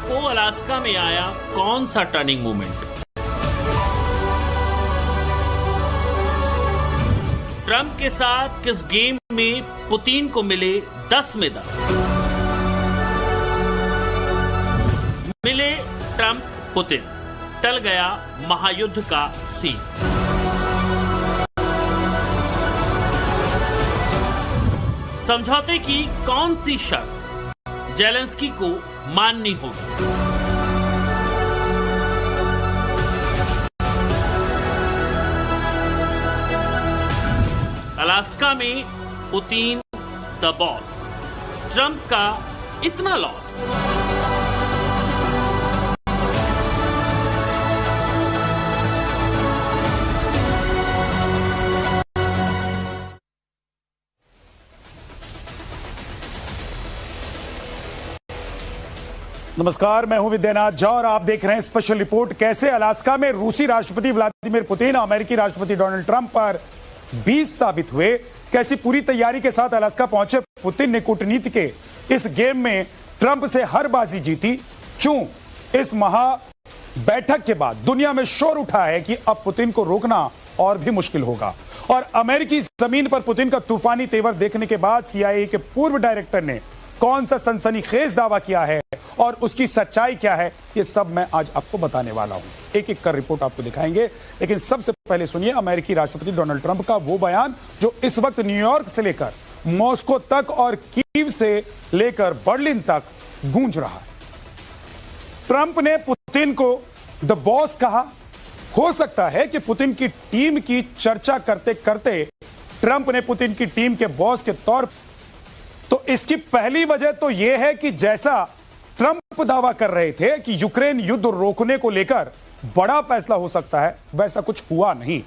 को अलास्का में आया कौन सा टर्निंग मोमेंट? ट्रंप के साथ किस गेम में पुतिन को मिले 10 में 10? मिले ट्रंप पुतिन, टल गया महायुद्ध का सीन। समझौते की कौन सी शर्त जेलेंस्की को माननी होगी? अलास्का में पुतिन द बॉस, ट्रंप का इतना लॉस। नमस्कार, मैं हूं विद्यानाथ झा और आप देख रहे हैं स्पेशल रिपोर्ट। कैसे अलास्का में रूसी राष्ट्रपति व्लादिमीर पुतिन अमेरिकी राष्ट्रपति डोनाल्ड ट्रंप पर 20 साबित हुए। कैसी पूरी तैयारी के साथ अलास्का पहुंचे पुतिन ने कूटनीति के इस गेम में ट्रंप से हर बाजी जीती। क्यों इस महा बैठक के बाद दुनिया में शोर उठा है कि अब पुतिन को रोकना और भी मुश्किल होगा। और अमेरिकी जमीन पर पुतिन का तूफानी तेवर देखने के बाद CIA के पूर्व डायरेक्टर ने कौन सा सनसनीखेज दावा किया है और उसकी सच्चाई क्या है, ये सब मैं आज आपको बताने वाला हूं। एक एक कर रिपोर्ट आपको दिखाएंगे, लेकिन सबसे पहले सुनिए अमेरिकी राष्ट्रपति डोनाल्ड ट्रंप का वो बयान जो इस वक्त न्यूयॉर्क से लेकर मॉस्को तक और कीव से लेकर बर्लिन तक गूंज रहा है। ट्रंप ने पुतिन को द बॉस कहा। हो सकता है कि पुतिन की टीम की चर्चा करते करते ट्रंप ने पुतिन की टीम के बॉस के तौर तो इसकी पहली वजह तो यह है कि जैसा ट्रंप दावा कर रहे थे कि यूक्रेन युद्ध रोकने को लेकर बड़ा फैसला हो सकता है, वैसा कुछ हुआ नहीं।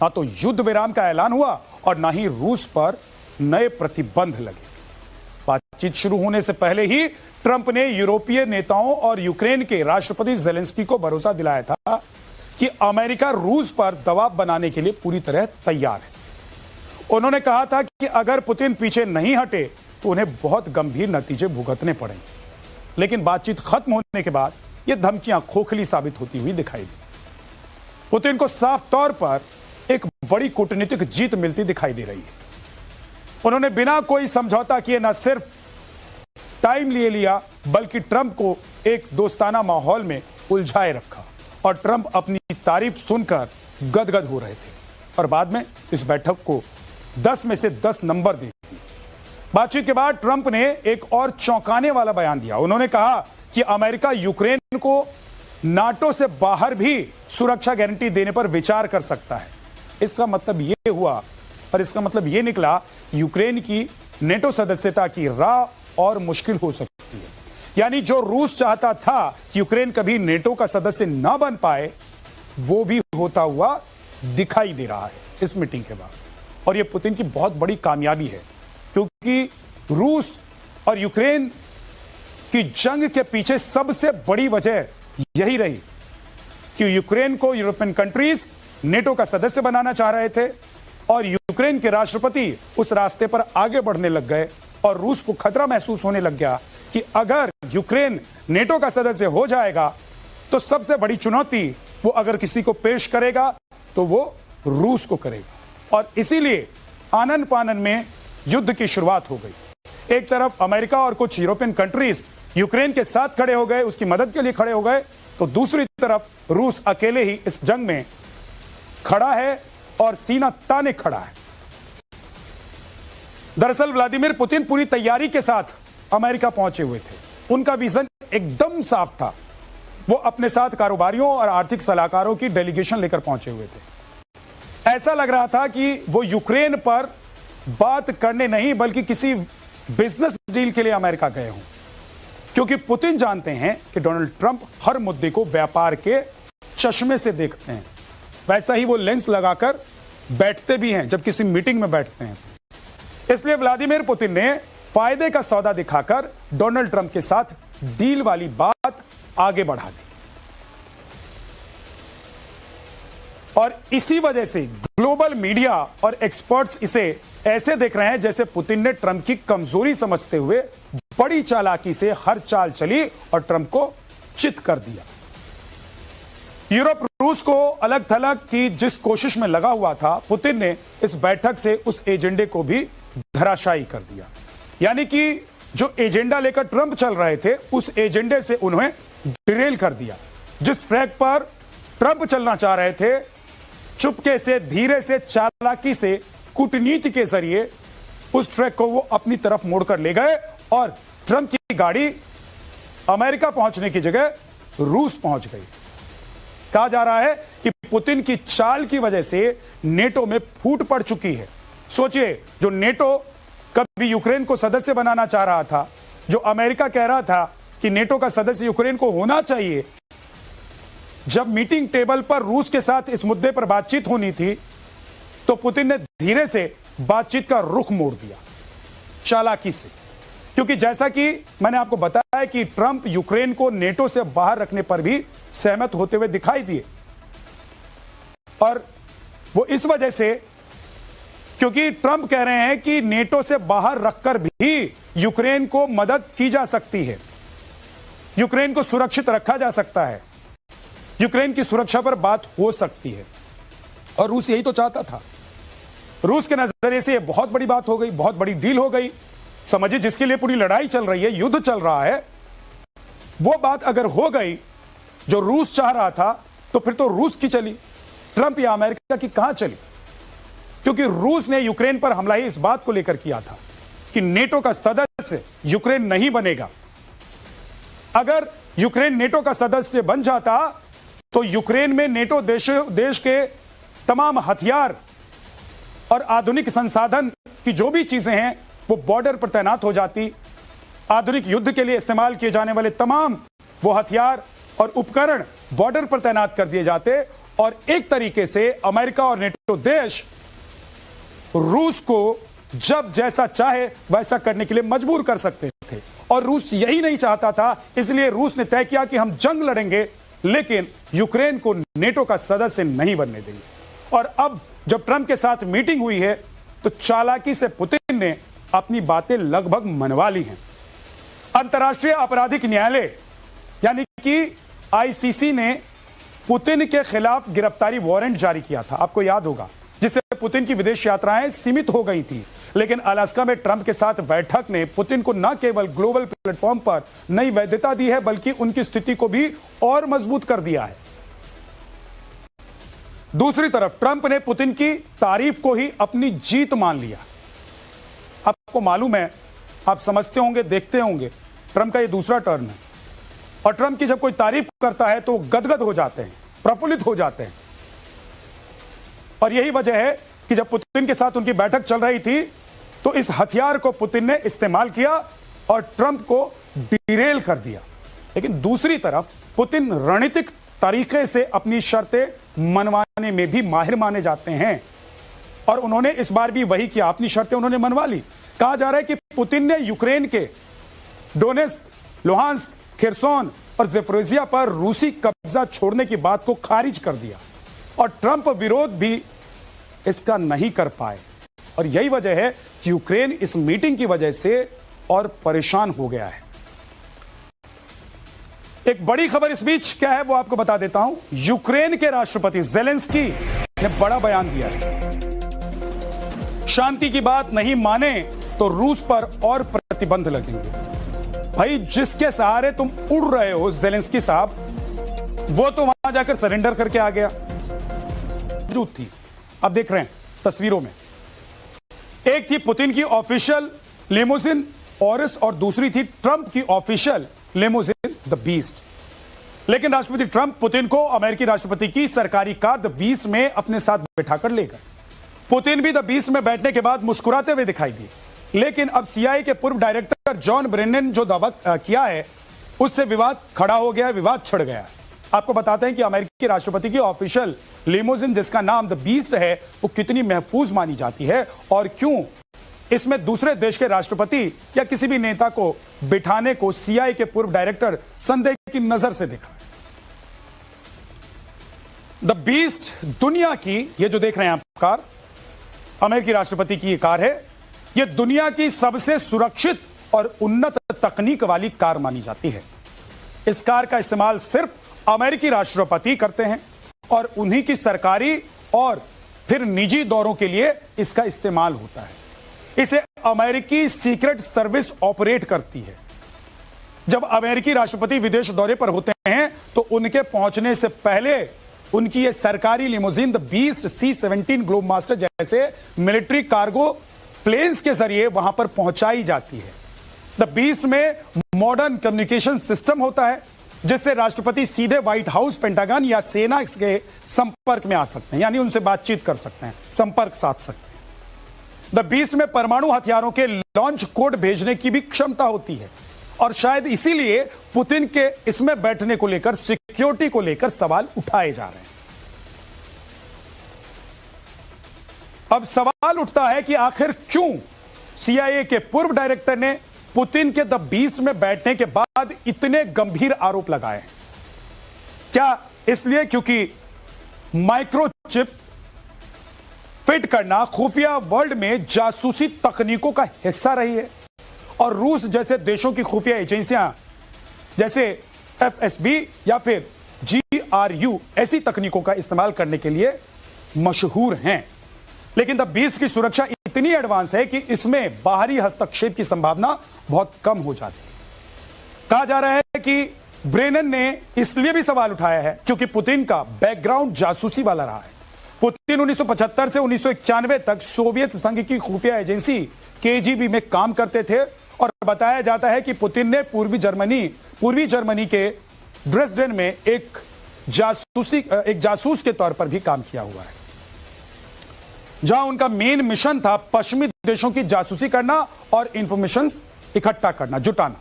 ना तो युद्ध विराम का ऐलान हुआ और ना ही रूस पर नए प्रतिबंध लगे। बातचीत शुरू होने से पहले ही ट्रंप ने यूरोपीय नेताओं और यूक्रेन के राष्ट्रपति जेलेंस्की को भरोसा दिलाया था कि अमेरिका रूस पर दबाव बनाने के लिए पूरी तरह तैयार है। उन्होंने कहा था कि अगर पुतिन पीछे नहीं हटे तो उन्हें बहुत गंभीर नतीजे भुगतने पड़ेंगे। लेकिन बातचीत खत्म होने के बाद यह धमकियां खोखली साबित होती हुई दिखाई दी। पुतिन को साफ तौर पर एक बड़ी कूटनीतिक जीत मिलती दिखाई दे रही है। उन्होंने बिना कोई समझौता किए न सिर्फ टाइम लिया बल्कि ट्रंप को एक दोस्ताना माहौल में उलझाए रखा और ट्रंप अपनी तारीफ सुनकर गदगद हो रहे थे और बाद में इस बैठक को 10 में से 10 नंबर दे दिए। बातचीत के बाद ट्रंप ने एक और चौंकाने वाला बयान दिया। उन्होंने कहा कि अमेरिका यूक्रेन को नाटो से बाहर भी सुरक्षा गारंटी देने पर विचार कर सकता है। इसका मतलब यह हुआ और इसका मतलब यह निकला यूक्रेन की नेटो सदस्यता की राह और मुश्किल हो सकती है। यानी जो रूस चाहता था कि यूक्रेन कभी नेटो का सदस्य न बन पाए, वो भी होता हुआ दिखाई दे रहा है इस मीटिंग के बाद। और यह पुतिन की बहुत बड़ी कामयाबी है, क्योंकि रूस और यूक्रेन की जंग के पीछे सबसे बड़ी वजह यही रही कि यूक्रेन को यूरोपियन कंट्रीज नेटो का सदस्य बनाना चाह रहे थे और यूक्रेन के राष्ट्रपति उस रास्ते पर आगे बढ़ने लग गए और रूस को खतरा महसूस होने लग गया कि अगर यूक्रेन नेटो का सदस्य हो जाएगा तो सबसे बड़ी चुनौती वो अगर किसी को पेश करेगा तो वो रूस को करेगा। और इसीलिए आनन फानन में युद्ध की शुरुआत हो गई। एक तरफ अमेरिका और कुछ यूरोपियन कंट्रीज यूक्रेन के साथ खड़े हो गए, उसकी मदद के लिए खड़े हो गए, तो दूसरी तरफ रूस अकेले ही इस जंग में खड़ा है और सीना ताने खड़ा है। दरअसल व्लादिमीर पुतिन पूरी तैयारी के साथ अमेरिका पहुंचे हुए थे। उनका विजन एकदम साफ था। वो अपने साथ कारोबारियों और आर्थिक सलाहकारों की डेलीगेशन लेकर पहुंचे हुए थे। ऐसा लग रहा था कि वो यूक्रेन पर बात करने नहीं बल्कि किसी बिजनेस डील के लिए अमेरिका गए हों, क्योंकि पुतिन जानते हैं कि डोनाल्ड ट्रंप हर मुद्दे को व्यापार के चश्मे से देखते हैं। वैसा ही वो लेंस लगाकर बैठते भी हैं जब किसी मीटिंग में बैठते हैं। इसलिए व्लादिमीर पुतिन ने फायदे का सौदा दिखाकर डोनाल्ड ट्रंप के साथ डील वाली बात आगे बढ़ा दी। और इसी वजह से ग्लोबल मीडिया और एक्सपर्ट्स इसे ऐसे देख रहे हैं जैसे पुतिन ने ट्रंप की कमजोरी समझते हुए बड़ी चालाकी से हर चाल चली और ट्रंप को चित कर दिया। यूरोप रूस को अलग थलग की जिस कोशिश में लगा हुआ था, पुतिन ने इस बैठक से उस एजेंडे को भी धराशायी कर दिया। यानी कि जो एजेंडा लेकर ट्रंप चल रहे थे, उस एजेंडे से उन्हें डिरेल कर दिया। जिस ट्रैक पर ट्रंप चलना चाह रहे थे, चुपके से, धीरे से, चालाकी से, कूटनीति के जरिए उस ट्रैक को वो अपनी तरफ मोड़कर ले गए और ट्रंप की गाड़ी अमेरिका पहुंचने की जगह रूस पहुंच गई। कहा जा रहा है कि पुतिन की चाल की वजह से नेटो में फूट पड़ चुकी है। सोचिए, जो नेटो कभी यूक्रेन को सदस्य बनाना चाह रहा था, जो अमेरिका कह रहा था कि नेटो का सदस्य यूक्रेन को होना चाहिए, जब मीटिंग टेबल पर रूस के साथ इस मुद्दे पर बातचीत होनी थी, तो पुतिन ने धीरे से बातचीत का रुख मोड़ दिया, चालाकी से। क्योंकि जैसा कि मैंने आपको बताया कि ट्रंप यूक्रेन को नेटो से बाहर रखने पर भी सहमत होते हुए दिखाई दिए, और वो इस वजह से, क्योंकि ट्रंप कह रहे हैं कि नेटो से बाहर रखकर भी यूक्रेन को मदद की जा सकती है, यूक्रेन को सुरक्षित रखा जा सकता है, यूक्रेन की सुरक्षा पर बात हो सकती है। और रूस यही तो चाहता था। रूस के नजरिए से यह बहुत बड़ी बात हो गई, बहुत बड़ी डील हो गई। समझिए, जिसके लिए पूरी लड़ाई चल रही है, युद्ध चल रहा है, वो बात अगर हो गई जो रूस चाह रहा था, तो फिर तो रूस की चली, ट्रंप या अमेरिका की कहां चली। क्योंकि रूस ने यूक्रेन पर हमला ही इस बात को लेकर किया था कि नेटो का सदस्य यूक्रेन नहीं बनेगा। अगर यूक्रेन नेटो का सदस्य बन जाता तो यूक्रेन में नेटो देश के तमाम हथियार और आधुनिक संसाधन की जो भी चीजें हैं वो बॉर्डर पर तैनात हो जाती। आधुनिक युद्ध के लिए इस्तेमाल किए जाने वाले तमाम वो हथियार और उपकरण बॉर्डर पर तैनात कर दिए जाते और एक तरीके से अमेरिका और नेटो देश रूस को जब जैसा चाहे वैसा करने के लिए मजबूर कर सकते थे। और रूस यही नहीं चाहता था, इसलिए रूस ने तय किया कि हम जंग लड़ेंगे लेकिन यूक्रेन को नेटो का सदस्य नहीं बनने देंगे। और अब जब ट्रंप के साथ मीटिंग हुई है तो चालाकी से पुतिन ने अपनी बातें लगभग मनवा ली हैं। अंतर्राष्ट्रीय आपराधिक न्यायालय यानी कि आईसीसी ने पुतिन के खिलाफ गिरफ्तारी वारंट जारी किया था, आपको याद होगा, जिससे पुतिन की विदेश यात्राएं सीमित हो गई थी। लेकिन अलास्का में ट्रंप के साथ बैठक ने पुतिन को न केवल ग्लोबल प्लेटफॉर्म पर नई वैधता दी है, बल्कि उनकी स्थिति को भी और मजबूत कर दिया है। दूसरी तरफ ट्रंप ने पुतिन की तारीफ को ही अपनी जीत मान लिया। आपको मालूम है, आप समझते होंगे, देखते होंगे, ट्रंप का यह दूसरा टर्न है और ट्रंप की जब कोई तारीफ करता है तो गदगद हो जाते हैं, प्रफुल्लित हो जाते हैं। और यही वजह है कि जब पुतिन के साथ उनकी बैठक चल रही थी तो इस हथियार को पुतिन ने इस्तेमाल किया और ट्रंप को डिरेल कर दिया। लेकिन दूसरी तरफ पुतिन रणनीतिक तरीके से अपनी शर्तें मनवाने में भी माहिर माने जाते हैं और उन्होंने इस बार भी वही किया, अपनी शर्तें उन्होंने मनवा ली। कहा जा रहा है कि पुतिन ने यूक्रेन के डोनेत्स्क, लुहांस्क, खेरसोन और ज़ेपोरिज़िया पर रूसी कब्जा छोड़ने की बात को खारिज कर दिया और ट्रंप विरोध भी इसका नहीं कर पाए। और यही वजह है कि यूक्रेन इस मीटिंग की वजह से और परेशान हो गया है। एक बड़ी खबर इस बीच क्या है वो आपको बता देता हूं। यूक्रेन के राष्ट्रपति ज़ेलेंस्की ने बड़ा बयान दिया है। शांति की बात नहीं माने तो रूस पर और प्रतिबंध लगेंगे। भाई, जिसके सहारे तुम उड़ रहे हो ज़ेलेंस्की साहब, वो तो वहां जाकर सरेंडर करके आ गया। मौजूद थी, आप देख रहे हैं तस्वीरों में, एक थी पुतिन की ऑफिशियल लिमोजिन ऑरिस और दूसरी थी ट्रंप की ऑफिशियल लिमोजिन द बीस्ट। लेकिन राष्ट्रपति ट्रंप पुतिन को अमेरिकी राष्ट्रपति की सरकारी कार द बीस्ट में अपने साथ बैठाकर ले गए। पुतिन भी द बीस्ट में बैठने के बाद मुस्कुराते हुए दिखाई दिए। लेकिन अब सीआईए के पूर्व डायरेक्टर जॉन ब्रेनन जो दावा किया है उससे विवाद खड़ा हो गया, विवाद छिड़ गया। आपको बताते हैं कि अमेरिकी राष्ट्रपति की ऑफिशियल लिमोजिन जिसका नाम द बीस्ट है वो कितनी महफूज मानी जाती है और क्यों इसमें दूसरे देश के राष्ट्रपति या किसी भी नेता को बिठाने को सीआईए के पूर्व डायरेक्टर संदेह की नजर से देखा। द बीस्ट दुनिया की, ये जो देख रहे हैं आप कार, अमेरिकी राष्ट्रपति की ये कार है, ये दुनिया की सबसे सुरक्षित और उन्नत तकनीक वाली कार मानी जाती है। इस कार का इस्तेमाल सिर्फ अमेरिकी राष्ट्रपति करते हैं और उन्हीं की सरकारी और फिर निजी दौरों के लिए इसका इस्तेमाल होता है। इसे अमेरिकी सीक्रेट सर्विस ऑपरेट करती है। जब अमेरिकी राष्ट्रपति विदेश दौरे पर होते हैं तो उनके पहुंचने से पहले उनकी ये सरकारी limousine the beast C-17 globe master जैसे मिलिट्री कार्गो प्लेन्स के जरिए वहां पर पहुंचाई जाती है। द बीस्ट में मॉडर्न कम्युनिकेशन सिस्टम होता है जिससे राष्ट्रपति सीधे व्हाइट हाउस, पेंटागन या सेना के संपर्क में आ सकते हैं, यानी उनसे बातचीत कर सकते हैं, संपर्क साध सकते हैं। द बीस्ट में परमाणु हथियारों के लॉन्च कोड भेजने की भी क्षमता होती है और शायद इसीलिए पुतिन के इसमें बैठने को लेकर, सिक्योरिटी को लेकर सवाल उठाए जा रहे हैं। अब सवाल उठता है कि आखिर क्यों CIA के पूर्व डायरेक्टर ने पुतिन के द बीस्ट में बैठने के बाद इतने गंभीर आरोप लगाए हैं? क्या इसलिए क्योंकि माइक्रोचिप फिट करना खुफिया वर्ल्ड में जासूसी तकनीकों का हिस्सा रही है और रूस जैसे देशों की खुफिया एजेंसियां जैसे FSB या फिर GRU ऐसी तकनीकों का इस्तेमाल करने के लिए मशहूर हैं। लेकिन द बीस्ट की सुरक्षा इतनी एडवांस है कि इसमें बाहरी हस्तक्षेप की संभावना बहुत कम हो जाती है। कहा जा रहा है कि ब्रेनन ने इसलिए भी सवाल उठाया है क्योंकि पुतिन का बैकग्राउंड जासूसी वाला रहा है। पुतिन 1975 से 1991 तक सोवियत संघ की खुफिया एजेंसी KGB में काम करते थे और बताया जाता है कि पुतिन ने पूर्वी जर्मनी के ड्रेसडेन में एक जासूस के तौर पर भी काम किया हुआ है, जहां उनका मेन मिशन था पश्चिमी देशों की जासूसी करना और इंफॉर्मेशंस इकट्ठा करना, जुटाना।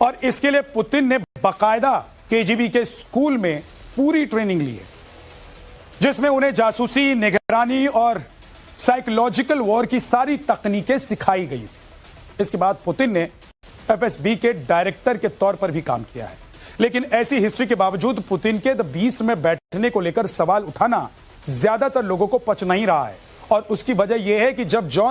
और इसके लिए पुतिन ने बाकायदा KGB के स्कूल में पूरी ट्रेनिंग ली है जिसमें उन्हें जासूसी, निगरानी और साइकोलॉजिकल वॉर की सारी तकनीकें सिखाई गई थी। इसके बाद पुतिन ने FSB के डायरेक्टर के तौर पर भी काम किया है। लेकिन ऐसी हिस्ट्री के बावजूद पुतिन के द बीस्ट में बैठने को लेकर सवाल उठाना ज्यादातर लोगों को पच नहीं रहा है और उसकी वजह यह है कि जब जॉन